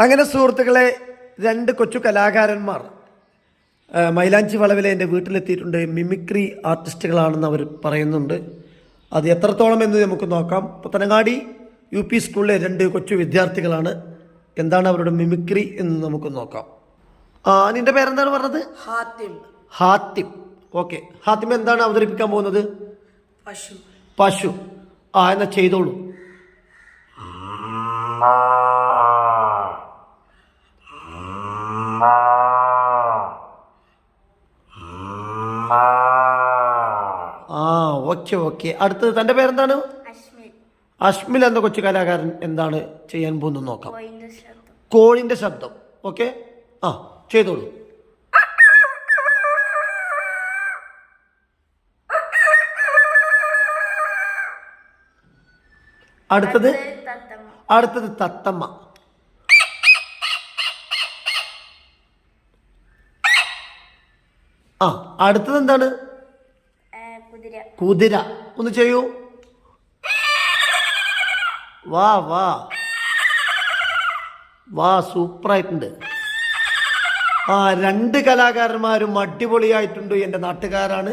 അങ്ങനെ സുഹൃത്തുക്കളെ, രണ്ട് കൊച്ചു കലാകാരന്മാർ മൈലാഞ്ചി വളവിലെ എൻ്റെ വീട്ടിലെത്തിയിട്ടുണ്ട്. മിമിക്രി ആർട്ടിസ്റ്റുകളാണെന്ന് അവർ പറയുന്നുണ്ട്. അത് എത്രത്തോളം എന്ന് നമുക്ക് നോക്കാം. പുത്തനങ്ങാടി UP സ്കൂളിലെ രണ്ട് കൊച്ചു വിദ്യാർത്ഥികളാണ്. എന്താണ് അവരുടെ മിമിക്രി എന്ന് നമുക്ക് നോക്കാം. നിന്റെ പേരെന്താണ് പറഞ്ഞത്? ഹാത്തിം. ഓക്കെ, ഹാത്തിം എന്താണ് അവതരിപ്പിക്കാൻ പോകുന്നത്? പശു. എന്നാ ചെയ്തോളൂ. ഓക്കെ. അടുത്തത് തന്റെ പേരെന്താണ്? അശ്മിൽ എന്ന കൊച്ചു കലാകാരൻ എന്താണ് ചെയ്യാൻ പോകുന്നത് നോക്കാം. കോഴിന്റെ ശബ്ദം. ഓക്കെ, ചെയ്തോളൂ. അടുത്തത് തത്തമ്മ. അടുത്തത് എന്താണ്? കുതിര. ഒന്ന് ചെയ്യൂ. വാ സൂപ്പറായിട്ടുണ്ട്. രണ്ട് കലാകാരന്മാരും അടിപൊളിയായിട്ടുണ്ട്. എൻ്റെ നാട്ടുകാരാണ്.